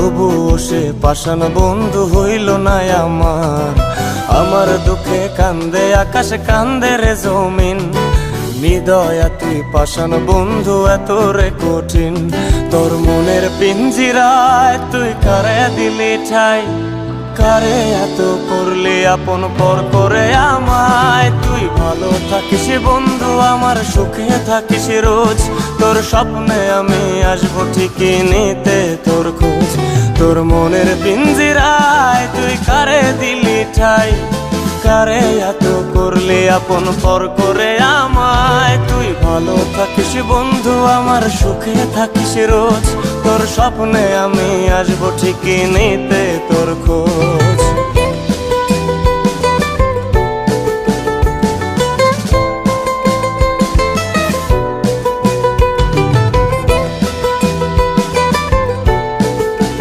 তবুও সে পাষাণ বন্ধু হইল না আমার। আমার দুঃখে কান্দে আকাশ, কান্দে রে জমিন, নিদয়া তুই পাষাণ বন্ধু এত রে কঠিন। তোর মনের পিঞ্জিরায় তুই কারে দিলি ঠাই, কারে এত করলি আপন পর করে আমায়। তুই ভালো থাকিস বন্ধু আমার, সুখে থাকিস রোজ, তোর স্বপ্নে আমি আসবো ঠিকই নিতে তোর খোঁজ। তোর মনের পিঞ্জিরায় তুই কারে দিলি ঠাই, কারে এত করলি আপন পর করে আমায়। তুই ভালো থাকিস বন্ধু আমার, সুখে থাকিস রোজ, তোর স্বপ্নে আমি আসবো ঠিকই নিতে